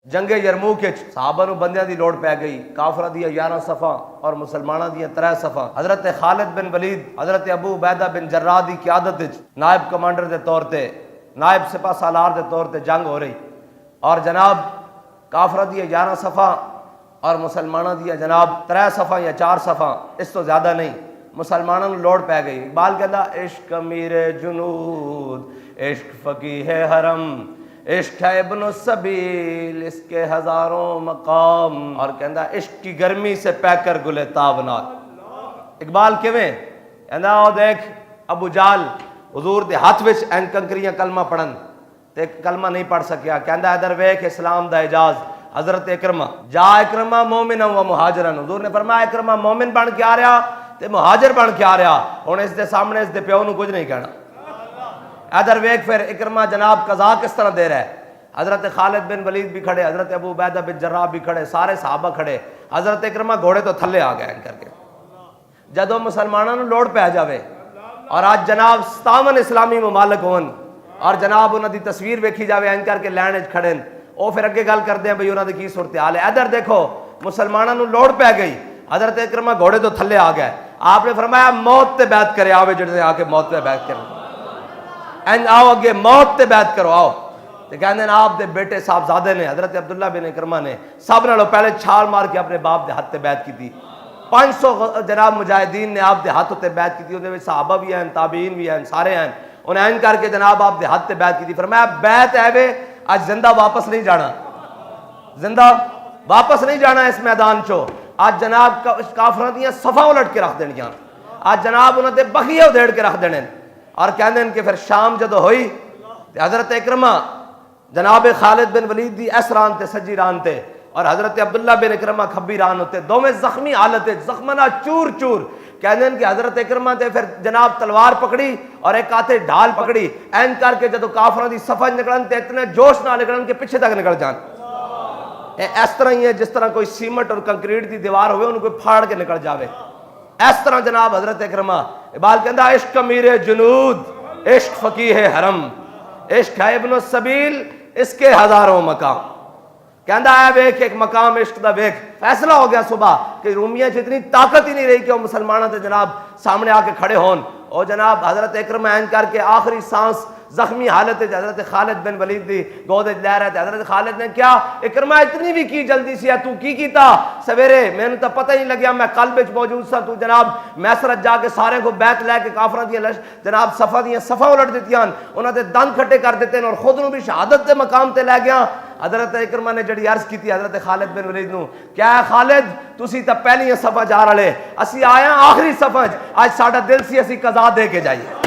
جنگ یرموک صحابہ نو بندیاں دی لوڑ پی گئی، کافراں دی 11 صفاں اور مسلماناں دی 3 صفاں۔ حضرت خالد بن ولید حضرت ابو عبیدہ بن جراح دی قیادت وچ نائب کمانڈر دے طور تے، نائب سپاہ سالار دے طور تے جنگ ہو رہی، اور جناب کافراں دی 11 صفاں اور مسلماناں دی جناب 3 صفاں یا 4 صفاں، اس تو زیادہ نہیں، مسلمانوں نو لوڑ پی گئی۔ اقبال کہندا عشق امیر جنود، عشق فقیہ حرم، عشق ہے ابن السبیل، اس کے ہزاروں مقام، اور کہندا عشق کی گرمی سے پہ کر گلے تابناک۔ اقبال کیویں کہندا او دیکھ ابو جال حضور دے ہاتھ وچ این کنکریاں کلمہ پڑھن تے کلمہ نہیں پڑھ سکیا، کہندا ادھر ویکھ اسلام دا اعجاز، حضرت اکرمہ جا اکرمہ مومنا و مہاجرن، حضور نے فرمایا اکرمہ مومن بن کے آ رہا تے مہاجر بن کے آ رہا، ہن اس دے سامنے اس دے پیو نو کچھ نہیں کہنا۔ ادھر ویکھ پھر اکرمہ جناب قضا کس طرح دے رہا ہے، حضرت خالد بن ولید بھی کھڑے، حضرت ابو عبیدہ بن جراح بھی کھڑے، سارے صحابہ کھڑے، حضرت اکرمہ گھوڑے تو تھلے آ گئے کر کے۔ جدوں مسلمانوں لوڑ پہ جاوے اور آج جناب 57 اسلامی ممالک ہون اور جناب انہاں دی تصویر ویکھی جاوے این کر کے لین وچ کھڑے، او پھر اگے گل کردے ہیں بھئی انہاں دی کی صورتحال ہے۔ ادھر دیکھو مسلمانوں لوڑ پہ گئی، حضرت اکرمہ گھوڑے تو تھلے آ گئے، آپ نے فرمایا موت تے بیعت کرے آوے جڑے آ کے موت تے بیعت کرے، این آؤ اگے موت تے بیعت کرو آؤ۔ تے کہندے ہیں آپ دے بیٹے صاحبزادے نے حضرت عبداللہ بن اکرمہ نے سب نالوں پہلے چھال مار کے اپنے باپ دے ہاتھ تے بیعت کی تھی۔ 500 جناب مجاہدین نے آپ دے ہاتھ تے بیعت کی تھی، انہاں وچ صحابہ بھی ہیں، تابعین بھی ہیں، سارے ہیں، انہیں این کر کے جناب آپ دے ہاتھ تے بیعت کی تھی۔ فرمایا بیعت ہے وے آج زندہ واپس نہیں جانا، زندہ واپس نہیں جانا اس میدان چو، آج جناب کافراں دیاں صفاں الٹ کے رکھ دینیاں، آج جناب انہاں دے بخیے ادھیڑ کے رکھ دینے، اور کہندے ہیں کہ پھر شام جدو ہوئی تے حضرت اکرمہ جناب خالد بن ولید دی اس ران تے سجی ران تے اور حضرت عبداللہ بن اکرمہ کھبی ران ہوتے، دوویں زخمی حالت زخمنا چور چور، کہندے ہیں کہ حضرت اکرمہ تے پھر جناب تلوار پکڑی اور ایک ہاتھے ڈھال پکڑی، این کر کے جدو کافراں دی صفحہ نکلن تے اتنے جوش نہ نکلن کہ پیچھے تک نکل جان۔ اس طرح ہی ہے جس طرح کوئی سیمنٹ اور کنکریٹ دی دیوار ہوئے انہوں کوئی پھاڑ کے نکل جاوے، اس طرح جناب حضرت اکرمہ اقبال کہندا عشق امیر جنود، عشق فقیہ حرم، عشق ہے ابن السبیل، اس کے ہزاروں مقام۔ کہندا ہے ویکھ ایک مقام عشق دا ویکھ، فیصلہ ہو گیا صبح کہ رومیاں اتنی طاقت ہی نہیں رہی کہ وہ مسلمانوں تے جناب سامنے آ کے کھڑے ہون، اور جناب حضرت اکرمہ این کر کے آخری سانس زخمی حالت حضرت خالد بن ولید دی گود لے رہے تھے۔ حضرت خالد نے کیا اکرمہ اتنی بھی کی جلدی سی ہے، تو کی کیتا سویرے میں نے تو پتہ ہی نہیں لگیا، میں قلب وچ موجود سا، تو جناب میسرت جا کے سارے کو بیعت لے کے کافراں دی جناب صفا الٹ دتیاں، انہاں دے دند کھٹے کر دیتے اور خود نو بھی شہادت دے مقام تے لے گیا۔ حضرت اکرمہ نے جڑی عرض کی تھی حضرت خالد بن ولید نو، کیا ہے خالد تسی تا پہلی صفحہ جا رہے، اسی آیا آخری صفحہ، آج ساڈا دل سی اسی قضا دے کے جائیے۔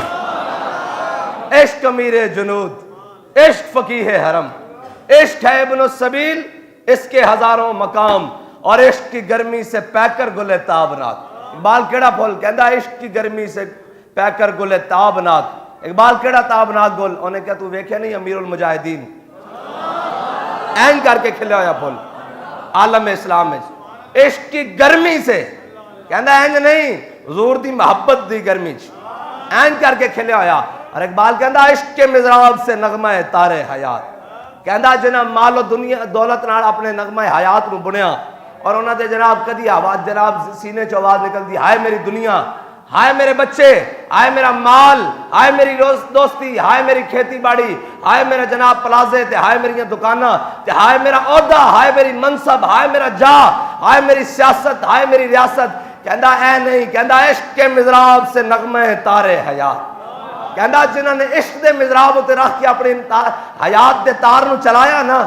عشق امیر جنود، عشق فقیہ حرم، عشق ہے ابن السبیل، اس کے ہزاروں مقام، اور عشق کی گرمی سے پہ کر گلے تابناک۔ اقبال کیڑا پھول کہندا عشق کی گرمی سے پہ کر گلے تابناک۔ اقبال کیڑا تابناک گل، انہیں کہا تو ویکھے نہیں امیر المجاہدین این کر کے کھلے ہویا پھول عالم اسلام میں عشق کی گرمی سے، کہندا اینج نہیں حضور دی محبت دی گرمی این کر کے کھلے ہویا۔ اور اقبال کہندا عشق کے مزراب سے نغمہ تارے حیات، کہندا جنہ مال و دنیا دولت نال اپنے نغمہ حیات نو بنیا، اور انہاں دے جناب کدی آواز جناب سینے چ آواز نکلدی ہائے میری دنیا، ہائے میرے بچے، ہائے میرا مال، ہائے میری دوستی، ہائے میری کھیتی باڑی، ہائے میرا جناب پلازے تے، ہائے میری دکاناں تے، ہائے میرا عہدہ، ہائے میری منصب، ہائے میرا جاہ، ہائے میری سیاست، ہائے میری ریاست۔ کہندا اے نہیں، کہندا عشق کے مزراب سے نغمہ تارے حیات، کہندا جنہوں نے عشق دے مزراب تے رکھ کے اپنی حیات دے تار نو چلایا نا،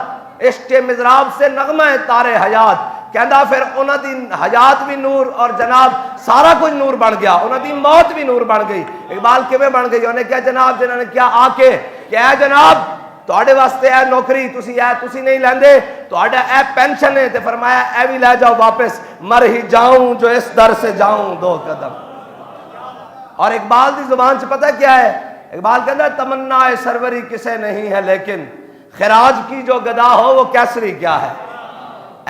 عشق کے مزراب سے نغمہ تارے حیات، کہندا پھر انہاں دی حیات بھی نور اور جناب سارا کچھ نور بن گیا، انہاں دی موت بھی نور بن گئی۔ اقبال کیویں بن گئی؟ انہیں کیا جناب جنہوں نے کیا آ کے کہ اے جناب تواڈے واسطے اے نوکری تسی نہیں لیندے، تواڈا اے پینشن ہے، تے فرمایا اے بھی لے جاؤ واپس، مر ہی جاؤں جو اس در سے جاؤں 2 قدم۔ اور اقبال دی زبان سے پتہ کیا ہے؟ اقبال کہتا ہے تمنا سروری کسے نہیں ہے، لیکن خراج کی جو گدا ہو وہ کیسری کیا ہے۔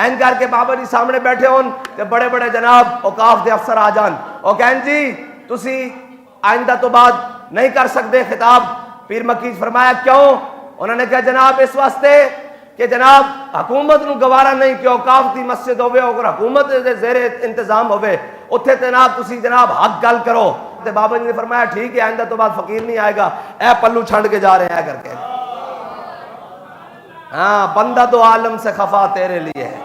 این کر کے بابا جی سامنے بیٹھے ہون تے بڑے بڑے جناب اوقاف دے افسر آ جان، او کہیں جی تسی آئندہ تو بعد نہیں کر سکتے خطاب۔ پیر مکی فرمایا کیوں؟ انہوں نے کہا جناب اس واسطے کہ کہ جناب حکومت نو گوارا نہیں کہ اوقاف دی مسجد ہوے اور حکومت دے زیر انتظام ہوے اتھے جناب تسی جناب حق گل کرو. تے بابا جی نے فرمایا ٹھیک ہے آئندہ تو بعد فقیر نہیں آئے گا. اے پلو چھنڈ کے جا رہے ہیں کر کے. ہاں بندہ تو عالم سے خفا تیرے لیے ہے.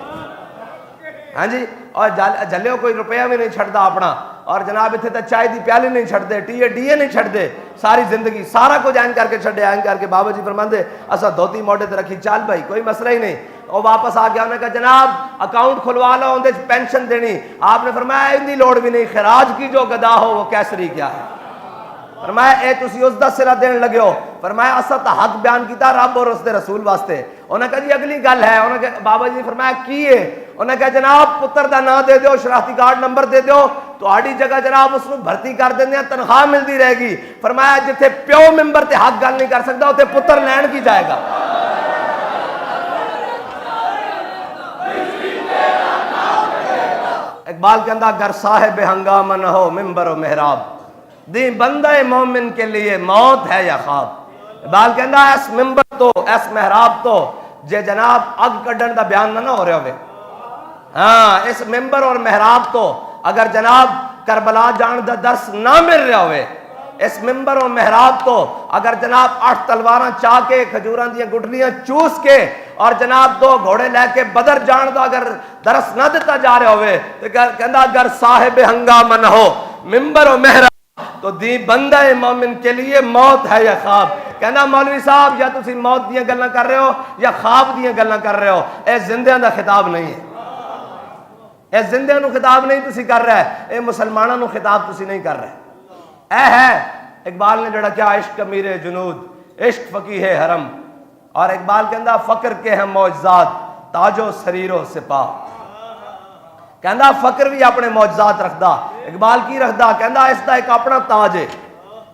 ہاں جی اور جلے کوئی روپیہ بھی نہیں چھڑدا اپنا اور جناب اتنے تو چائے دی پیالی نہیں چھڑ دے ٹی ڈی اے نہیں چھڑ دے ساری زندگی سارا کچھ این کر کے چھڑے این کر کے. بابا جی فرماندے اسا دھوتی موڈے تے رکھی چال بھائی کوئی مسئلہ ہی نہیں. اور واپس آ گیا انہوں نے کہا جناب اکاؤنٹ کھلوا لو اندے پینشن دینی. آپ نے فرمایا ان دی لوڑ بھی نہیں خراج کی جو گدا ہو وہ کیسری کیا ہے. فرمایا اے تسی اس دا سرا دین لگے ہو. فرمایا اسا تا حق بیان کیتا رب اور اس دے رسول واسطے. انہوں نے کہا جی اگلی گل ہے. انہوں نے کہا بابا جی نے فرمایا کی ہے. انہوں نے کہا جناب پتر دا نام دے دیو شناختی کارڈ نمبر دے دیو تو آڑی جگہ جناب اس کو بھرتی کر دیندے ہیں تنخواہ ملتی رہے گی. فرمایا جتھے پیو ممبر تے حق گل نہیں کر سکتا اتنے پتر لین کی جائے گا. اقبال کہندہ اگر صاحب ہنگامہ نہ ہو ممبر و محراب دی بندہ مومن کے لیے موت ہے یا خواب. اقبال کہندہ ایس ممبر تو ایس محراب تو جے جناب اگ کڈن دا بیان نہ ہو رہے ہوئے. ہاں اس ممبر اور محراب تو اگر جناب کربلا جان دا درس نہ مل رہے ہوئے. اس ممبر اور محراب تو اگر جناب 8 تلواراں چاہ کے کھجوراں دیاں گٹلیاں چوس کے اور جناب 2 گھوڑے لے کے بدر جان دا اگر درس نہ دیتا جا رہے ہوئے تو کہندہ اگر صاحب ہنگامہ نہ ہو ممبر و محراب تو دی بندہ مومن کے لیے موت ہے یا خواب. کہنا مولوی صاحب یا تسی موت دیاں گلاں کر رہے ہو یا خواب دیاں گلاں کر رہے ہو. اے زندیاں دا خطاب نہیں ہے. اے زندیاں نو خطاب نہیں تسی کر رہے. اے مسلمانوں نو خطاب تسی نہیں کر رہے. اے ہے اقبال نے جڑا کیا عشق امیر جنود عشق فقیہ حرم. اور اقبال کہندہ فقر کے ہیں معجزات تاج و سریر و سپاہ. کہندہ فقر بھی اپنے معجزات رکھدا. اقبال کی رکھدا کہندہ اس دا ایک اپنا تاج ہے.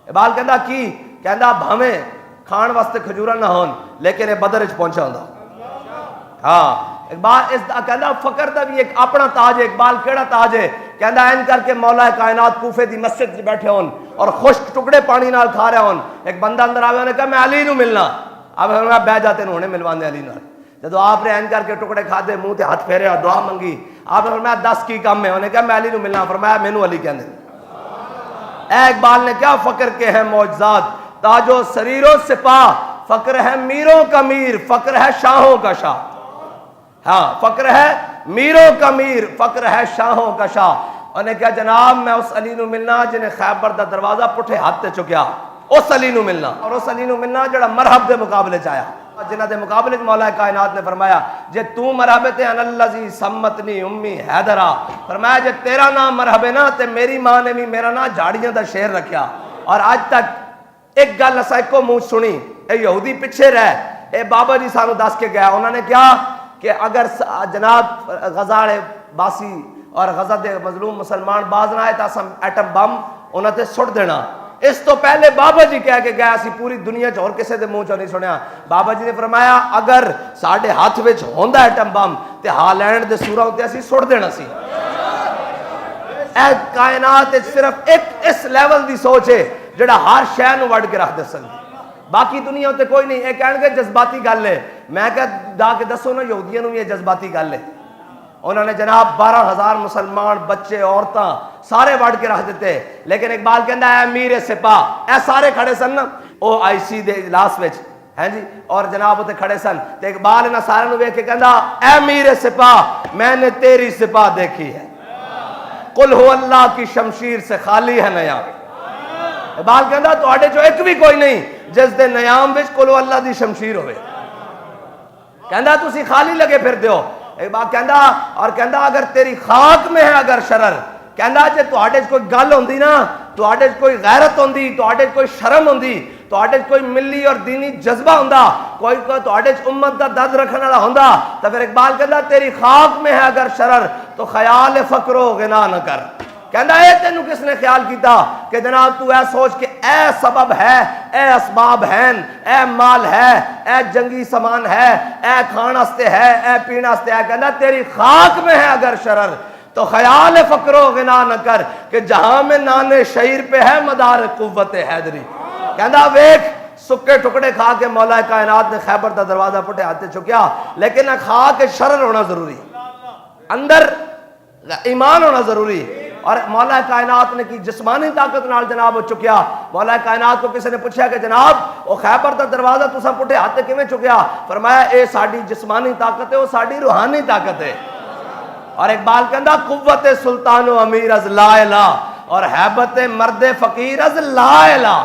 اقبال کہندہ کی کہندہ بھامیں کھان واسطے کھجورا نہ ہون لیکن یہ بدر اچ پہنچا ہوندا. ہاں اقبال اس دا کہندہ فقر دا بھی ایک اپنا تاج ہے. اقبال کیڑا تاج ہے کہندہ این کر کے مولا کائنات کوفے دی مسجد بیٹھے ہون اور خشک ٹکڑے پانی نال کھا رہے ہون. ایک بندہ اندر آوے انہیں کہا میں علی نو ملنا. اب ہمیں بہ جاتے انہوں ملوان دے علی نال. جدو آپ نے این کر کے ٹکڑے کھا دے منہ تے ہاتھ پھیرے اور دعا منگی آپ نے فرمایا 10 کی کم ہے. انہیں کہا میں علی نو ملنا. فرمایا مینوں علی کہندے. اے اقبال نے کیا فقر کے ہیں معجزات تاج و سریر و سپاہ. فقر ہے میروں کا میر فقر ہے شاہوں کا شاہ. ہاں فقر ہے میروں کا میر فقر ہے شاہوں کا شاہ. انہیں کہا جناب میں اس علی نو ملنا جنہیں خیبر دا دروازہ پٹھے ہاتھ تے چکیا. اس علی نو ملنا اور اس علی نو ملنا جڑا مرحب دے مقابلے چایا جنہ دے مقابلے مولا کائنات نے فرمایا جے تو مرحب تے ان الذی سمتنی امی حیدرا. فرمایا جے تیرا نام مرحب ہے نا تے میری ماں نے بھی میرا نام جھاڑیاں دا شیر رکھیا. اور آج تک ایک گل اسا ایک کو منہ سنی. اے یہودی پیچھے رہ اے بابا جی سانو دس کے گیا. انہوں نے کیا کہ اگر جناب غزہ باسی اور غزہ دے مظلوم مسلمان باز نہ آئے تو ایٹم بم انہوں نے سٹ دینا. اس تو پہلے بابا جی کہہ کے گیا اسی پوری دنیا اور کسے دے منہ چوں نہیں سنیا. بابا جی نے فرمایا اگر ساڈے ہاتھ وچ ہوندا ایٹم بم تے ہالینڈ دے سوراں تے اسی سٹ دینا سی. اے کائنات صرف ایک اس لیول دی سوچ ہے جڑا ہر شے نو وڈ کے رکھ دے سکدی. باقی دنیا تے کوئی نہیں. اے کہن گے جذباتی گل ہے. میں کہ جا کے دسو نا یہودیاں نو یہ جذباتی گل ہے. انہوں نے جناب 12,000 مسلمان بچے عورتاں سارے وڈ کے رکھ دیتے. لیکن اقبال کہندا ہے امیر سپاہ اے سارے کھڑے سن او آئی سی دے اجلاس وچ ہیں جی اور جناب تے کھڑے سن تے اقبال نے سارے نو ویکھ کے کہندا اے امیر سپاہ میں نے تیری سپاہ دیکھی ہے. قل ہو اللہ کی شمشیر سے خالی ہے نیام. اقبال کہندا تواڈے چوں ایک بھی کوئی نہیں جس دے نیام وچ قل ہو اللہ دی شمشیر ہوئے. کہندا تسی خالی لگے پھر دیو. اقبال کہندا اور کہندا اگر تیری خاک میں ہے اگر شرر کہندا جے تواڈے کوئی گل ہوندی نا تواڈے کوئی غیرت ہوندی تواڈے کوئی شرم ہوندی تواڈے کوئی ملی اور دینی جذبہ ہوندا کوئی تواڈے امت دا درد رکھن والا ہوندا تو پھر اقبال کہندا تیری خاک میں ہے اگر شرر تو خیال فقر و غنا نہ کر. کہندا اے تینوں کس نے خیال کیتا کہ جناب تو اے سوچ کہ اے سبب ہے اے اسباب ہیں اے مال ہے اے جنگی سامان ہے اے کھان واسطے ہے اے پینے واسطے ہے. کہندا تیری خاک میں ہے اگر شرر تو خیال فقر و غنا نہ کر کہ جہاں میں نان شعیر پہ ہے مدار قوت حیدری. کہندا ویکھ سکے ٹکڑے کھا کے مولا کائنات نے خیبر دا دروازہ پٹے ہاتھ چکیا، لیکن کھا کے شرر ہونا ضروری، اندر ایمان ہونا ضروری. اور مولا کائنات نے کی جسمانی طاقت نال جناب چکیا. مولا کائنات کو کسی نے پوچھا کہ جناب وہ خیبر دا دروازہ تساں پٹھے ہاتھ کیویں چکیا؟ فرمایا اے ساڈی جسمانی طاقت ہے، وہ ساڈی روحانی طاقت ہے. اور اقبال کہندا قوت سلطان و امیر از لا الہ اور ہیبت مرد فقیر از لا الہ.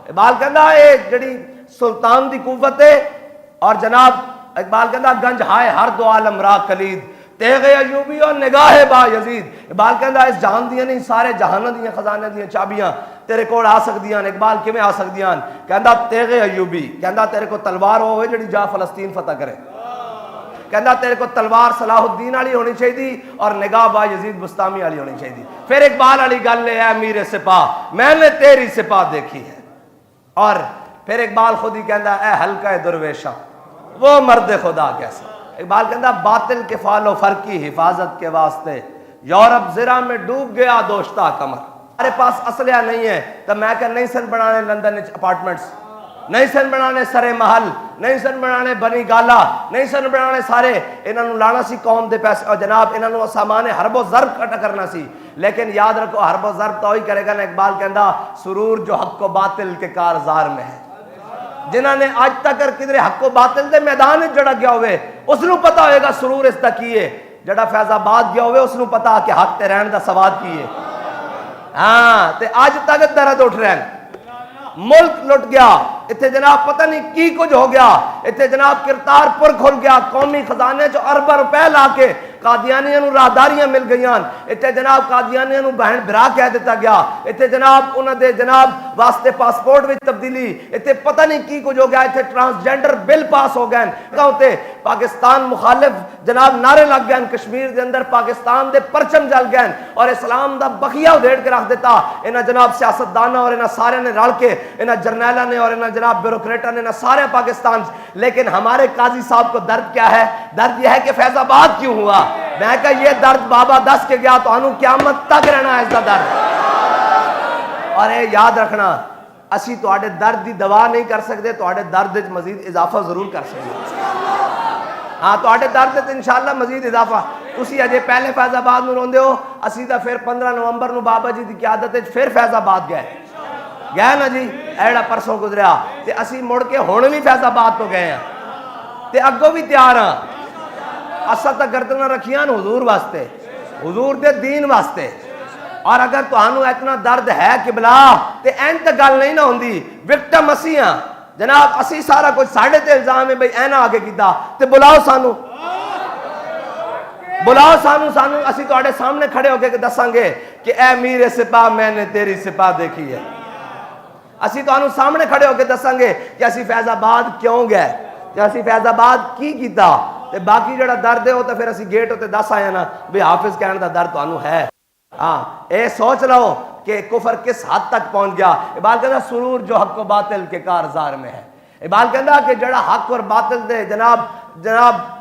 اقبال کہندا اے جڑی سلطان دی قوت ہے، اور جناب اقبال کہندا گنج ہائے ہر دو عالم را کلید تیغ ایوبی اور نگاہ با یزید. اقبال کہندا اس جہان دیاں نہیں سارے جہاناں دیاں خزانے دیاں چابیاں تیرے کول آ سکدیاں. اقبال کیویں آ سکدیاں؟ کہندا تیغ ایوبی، کہندا تیرے کو تلوار ہوے جڑی جا فلسطین فتح کرے. کہندا تیرے کو تلوار صلاح الدین والی ہونی چاہیے اور نگاہ با یزید بستامی والی ہونی چاہیے. پھر اقبال والی گل ہے اے امیر سپاہ میں نے تیری سپاہ دیکھی ہے. اور پھر اقبال خود ہی کہندا اے حلقہ درویشاں وہ مرد خدا کیسا. اقبال کہندا باطل کے فعل و فر کی حفاظت کے واسطے یورپ زرا میں ڈوب گیا دوشتا کمر. ہمارے پاس اسلحہ نہیں ہے تو میں کہ نہیں سن بنانے لندن اپارٹمنٹس، نہیں سن بنانے سرے محل، نہیں سن بنانے بنی گالا، نہیں سن بنانے سارے انہاں نوں لانا سی قوم دے پیسے اور جناب انہاں نوں سامان حرب و ضرب کٹا کرنا سی. لیکن یاد رکھو حرب و ضرب تو ہی کرے گا نا. اقبال کہندا سرور جو حق و باطل کے کارزار میں ہے. جنہاں نے آج تک کدھر حق و باطل دے میدان جڑا گیا ہوئے اس نوں پتا ہوئے گا سرور اس دا کی ہے. جڑا فیض آباد گیا ہوئے اس نوں پتا کہ حق تے رہن دا سواد کی ہے. ہاں تے آج تک درد اٹھ رہے ہیں. ملک لٹ گیا اتنے جناب پتہ نہیں کی کچھ ہو گیا. اتنے جناب کرتارپور کھل گیا، قومی خزانے چ ارب روپے لا کے قادیانیاں نوں راہداریاں مل گئیاں. اتنے جناب قادیانیاں نوں بہن بھرا کہہ دیتا گیا. اتنے جناب انہاں دے جناب واسطے پاسپورٹ وچ تبدیلی. اتنے پتہ نہیں کی کچھ ہو گیا. اتنے ٹرانسجینڈر بل پاس ہو گئے. کہتے پاکستان مخالف جناب نعرے لگ گئے. کشمیر دے اندر پاکستان دے پرچم جل گئے اور اسلام دا بخیہ ادھیڑ کے رکھ دیتا. انہاں جناب سیاستداناں اور انہاں سارے نے رل کے انہاں جرنیلاں نے اور انہاں جناب بیوروکریٹاں نے سارے پاکستان. لیکن ہمارے قاضی صاحب کو درد کیا ہے؟ درد یہ ہے کہ فیض آباد کیوں ہوا. میں کہا یہ درد بابا دس کے گیا تو انہوں قیامت تک رہنا ہے اس دا درد. اور اے یاد رکھنا اسی تو آڑے درد دی دوا نہیں کر سکتے، تو آڑے درد مزید اضافہ ضرور کر سکتے. ہاں تو آڑے درد انشاءاللہ مزید اضافہ. تسی اجے پہلے فیض آباد نو روندے ہو، اسی دا پھر 15 نومبر نو بابا جی دی قیادت پھر فیض آباد گئے نا جی. ایڑا پرسوں گزریا تے اسی مڑ کے ہون بھی فیض آباد تو گئے ہیں تے اگوں بھی تیار ہاں. اسا تا گردناں رکھیاں حضور واسطے، حضور دے دین واسطے. اور اگر تہانوں اتنا درد ہے قبلہ تے این تے گل نہیں نہ ہوندی. وکٹم اسی ہاں جناب، اسی سارا کچھ ساڑھے تے الزام ہے بھئی اینا آگے کیتا تے بلاؤ سانو، بلاؤ سانو اسی تو آڑے سامنے کھڑے ہو کے دساں گے کہ اے میر سپاہ میں نے تیری سپاہ دیکھی ہے. اسی تو آنو سامنے کھڑے ہو کے دساں گے کہ اسی فیض آباد کیوں گئے، کہ اسی فیض آباد کی کیتا. تے باقی جڑا درد ہے وہ تو پھر اسی گیٹ ہوتے دس آیا نا بھی حافظ کہنے دا درد تو آنو ہے. ہاں اے سوچ لو کہ کفر کس حد تک پہنچ گیا. اقبال کہتا سرور جو حق و باطل کے کارزار میں ہے. اقبال کہتا کہ جڑا حق اور باطل دے جناب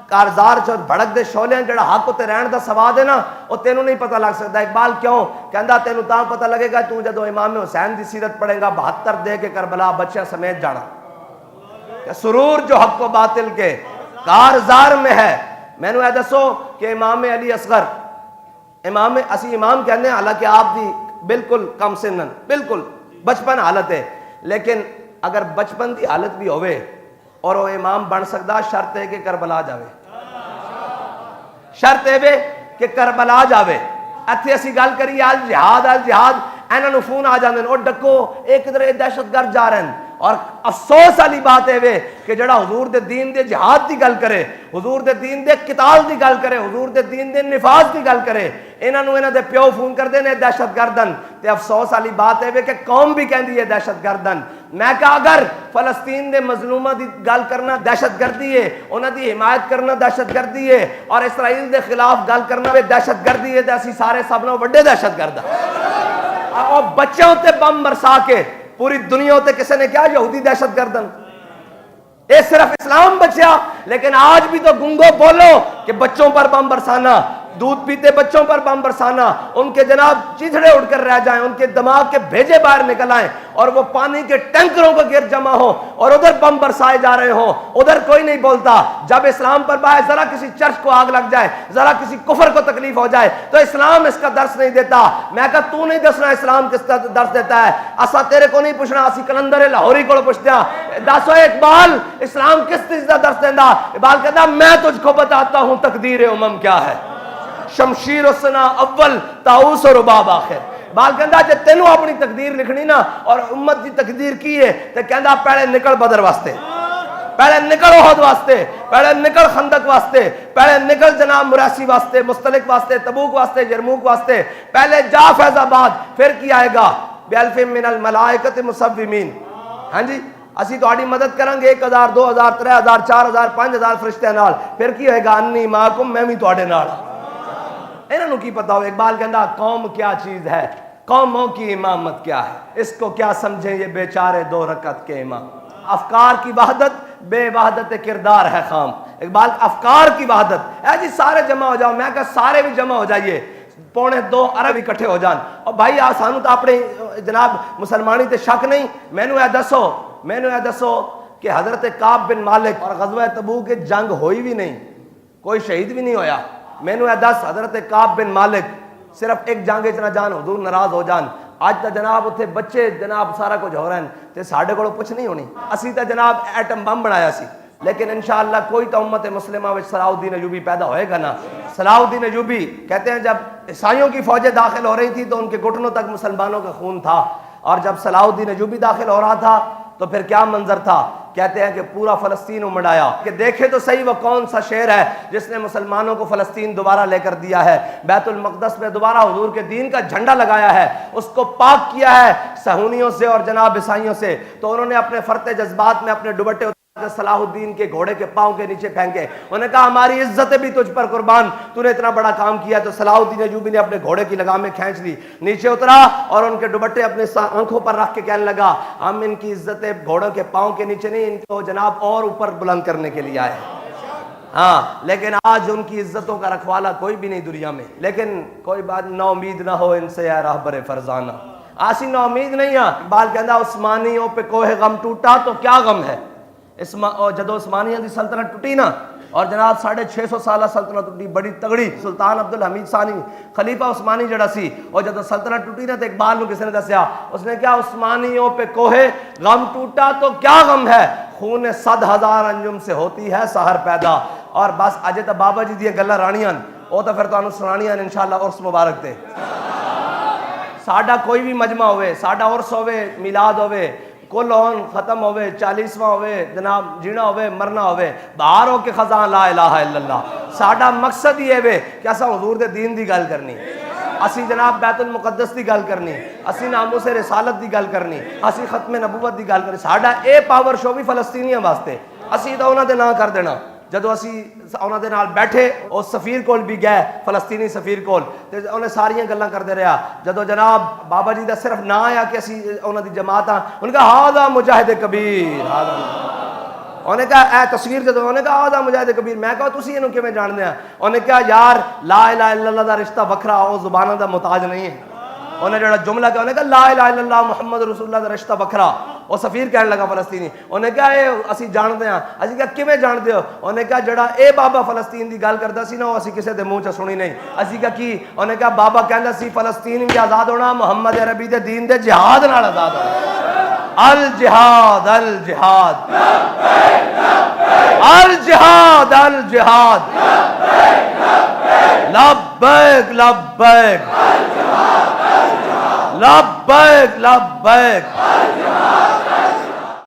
کارزار چ بھڑک دے شولے جڑا حق تے رہن دا سواد ہے نا وہ تینوں نہیں پتہ لگ سکتا. اقبال کیوں کہندا تینوں تاں پتہ لگے گا تو جدو امام حسین دی سیرت پڑھے گا 72 دے کے کربلا بچہ سمیت جانا. کہ سرور جو حق و باطل کے کارزار میں ہے. میں نے دسو کہ امام علی اصغر اسی امام کہنے ہیں حالانکہ آپ دی بالکل کم سنن بالکل بچپن حالت ہے، لیکن اگر بچپن دی حالت بھی ہوئے اور وہ امام بن سکتا شرط ہے کہ کربلا جاوے. شرط ہے کہ کربلا جاوے. اتھے اسی گل کری آل جہاد ایناں نوں فون آ جاندے او ڈکو ایک ادھر دہشت گرد جا رہے ہیں. اور افسوس والی بات ہے کہ جڑا حضور دے دین دے جہاد دی گل کرے، حضور دے دین دے قتال دی گل کرے، حضور دے دین دے نفاذ دی گل کرے، انہاں نوں انہاں دے پیو فون کردے نے دہشت گردن. تے افسوس والی بات ہے کہ قوم بھی کہندی ہے دہشت گردن. میں کہا اگر فلسطین دے مظلوماں دی گل کرنا دہشت گردی ہے، انہاں دی حمایت کرنا دہشت گردی ہے، اور اسرائیل دے خلاف گل کرنا بھی دہشت گردی ہے، تے اسی سارے سب نوں وڈے دہشت گرد ہاں. اور بچوں تے بم برسا کے پوری دنیا ہوتے کسی نے کیا یہودی دہشت گردن. اے صرف اسلام بچیا، لیکن آج بھی تو گنگو بولو کہ بچوں پر بم برسانا دودھ پیتے بچوں پر بم برسانا، ان کے جناب چیتڑے اڑ کر رہ جائیں، ان کے دماغ کے بھیجے باہر نکل آئیں اور وہ پانی کے ٹینکروں کو گر جمع ہو اور ادھر بم برسائے جا رہے ہوں، ادھر کوئی نہیں بولتا۔ جب اسلام پر بائے ذرا کسی چرچ کو آگ لگ جائے، ذرا کسی کفر کو تکلیف ہو جائے تو اسلام اس کا درس نہیں دیتا۔ میں کہا تو نہیں دسنا اسلام کس کا درس دیتا ہے، اسا تیرے کو نہیں پوچھنا، اسی کلندر لاہوری کو پوچھتے ہیں دسو اقبال اسلام کس چیز کا درس دینا؟ اقبال کہتا میں تجھ کو بتاتا ہوں تقدیر امم کیا ہے، شمشیر و سنا اول طاؤس و رباب آخر۔ بال کہندا جے تینوں اپنی تقدیر لکھنی نا اور امت دی تقدیر کی ہے تے کہندا پہلے نکل بدر واسطے، پہلے نکل احد واسطے، پہلے نکل خندق واسطے، پہلے نکل جناب مراسی واسطے، مستلق واسطے، تبوک واسطے، یرموک واسطے، پہلے جا فیض آباد، پھر کی آئے گا بیالف من الملائکۃ مصومین۔ ہاں جی اسی تہاڈی مدد کریں گے 1000 2000 3000 4000 5000 فرشتیاں نال، پھر کی ہوئے گا انی معکم میں بھی تہاڈے نال۔ انہاں نوں کی پتا ہو؟ اقبال کہندا قوم کیا چیز ہے، قوموں کی امامت کیا ہے، اس کو کیا سمجھیں یہ بیچارے دو رکعت کے امام۔ افکار کی وحدت بے وحدت کردار ہے خام۔ اقبال افکار کی وحدت اے جی سارے جمع ہو جاؤ، میں کہا سارے بھی جمع ہو جائیے، 2.25 ارب اکٹھے ہو جان۔ اور بھائی آ سانو تو اپنے جناب مسلمانی تے شک نہیں، مینوں اے دسو کہ حضرت کعب بن مالک اور غزوہ تبوک کی جنگ ہوئی بھی نہیں، کوئی شہید بھی نہیں ہویا، مینوں اے دس حضرت کعب بن مالک صرف ایک جنگ نہ جان، حضور ناراض ہو جان، اج تا جناب اتنے بچے جناب سارا کچھ ہو رہے ہیں تے ساڈے کولوں پوچھ نہیں ہونی، اسی تا جناب ایٹم بم بنایا سی، لیکن انشاءاللہ کوئی تو امت مسلمہ وچ صلاح الدین ایوبی پیدا ہوئے گا نا۔ صلاح الدین ایوبی کہتے ہیں جب عیسائیوں کی فوجیں داخل ہو رہی تھی تو ان کے گھٹنوں تک مسلمانوں کا خون تھا، اور جب صلاح الدین ایوبی داخل ہو رہا تھا تو پھر کیا منظر تھا؟ کہتے ہیں کہ پورا فلسطین امڑایا کہ دیکھے تو صحیح وہ کون سا شیر ہے جس نے مسلمانوں کو فلسطین دوبارہ لے کر دیا ہے، بیت المقدس میں دوبارہ حضور کے دین کا جھنڈا لگایا ہے، اس کو پاک کیا ہے صہیونیوں سے اور جناب عیسائیوں سے۔ تو انہوں نے اپنے فرتے جذبات میں اپنے دوپٹے صلاح الدین کے گھوڑے کے پاؤں کے نیچے پھینکے، انہوں نے کہا ہماری عزتیں بھی تجھ پر قربان، تو نے اتنا بڑا کام کیا۔ تو صلاح الدین ایوبی نے اپنے گھوڑے کی لگامیں کھینچ لی، نیچے اترا اور ان کے دوپٹے اپنے آنکھوں پر رکھ کے کہنے لگا ہم ان کی عزتیں گھوڑوں کے پاؤں کے نیچے نہیں، ان کو جناب اور اوپر بلند کرنے کے لیے آئے۔ ہاں لیکن آج ان کی عزتوں کا رکھوالا کوئی بھی نہیں دنیا میں، لیکن کوئی بات نا امید نہ ہو ان سے اے راہبر فرزانہ، آسی نا امید نہیں ہے۔ اقبال کہندا عثمانیوں پہ کوہ غم ٹوٹا تو کیا غم ہے، جدو عثمانیہ دی سلطنت ٹوٹی نا اور جناب 650 سالہ سلطنت ٹوٹی بڑی تگڑی، سلطان عبدالحمید ثانی خلیفہ عثمانی جڑا سی، اور جدو سلطنت ٹوٹی نا تو اقبال نو کسی نے دسیا، اس نے کیا عثمانیوں پہ کوہ غم ٹوٹا تو کیا غم ہے، خون 100,000 انجم سے ہوتی ہے سحر پیدا۔ اور بس اجے تو بابا جی دی گلاں رانیاں وہ تو پھر تانوں سنانیاں انشاءاللہ عرس مبارک تے۔ ساڈا کوئی بھی مجمع ہوئے، ساڈا عرس ہوئے، میلاد ہوئے، کل ہون ختم ہوئے، 40واں ہوئے، جناب جینا ہوئے مرنا ہوئے، باہر ہو کے خزان لا الہ الا اللہ۔ ساڈا مقصد یہ ہے کہ اسا حضور دے دین دی گل کرنی، اسی جناب بیت المقدس دی گل کرنی، اسی ناموس رسالت دی گل کرنی، اسی ختم نبوت دی گل کرنی۔ ساڈا اے پاور شو بھی فلسطینیاں واسطے، اسی تو انہاں دے نام کر دینا۔ جدو اسی انہاں دے نال بیٹھے اور سفیر کول بھی گئے، فلسطینی سفیر کول، تے انہیں ساریاں گلاں کردے رہا، جدو جناب بابا جی دا صرف نا آیا کہ اسی انہاں دی جماعت ہاں، انہوں نے کہا ہاذا مجاہد کبیر، انہوں نے کہا اے تصویر جدو انہوں نے کہا ہاذا مجاہد کبیر، میں کہا تسی انہوں کیویں جاندے ہیں؟ انہوں نے کہا یار لا الہ الا اللہ دا رشتہ وکھرا، او زباناں دا محتاج نہیں ہے۔ انہیں جڑا جملہ کہا، انہوں نے کہا لا الہ الا اللہ محمد رسول اللہ دا رشتہ وکھرا۔ وہ سفیر کہنے لگا فلسطینی، انہوں نے کہا اے اسی جاندے ہیں، اسی کہا کیویں جاندے ہو؟ انہوں نے کہا جڑا اے بابا فلسطین دی گل کردا سی نا وہ اسی کسے دے منہ چ سنی نہیں۔ اسی کہا کی؟ انہوں نے کہا بابا کہندا سی فلسطین بھی آزاد ہونا محمد عربی دے دین دے جہاد نال آزاد ہونا۔ الجہاد الجہاد الجہاد الجہاد لبیک لبیک لبیک لبیک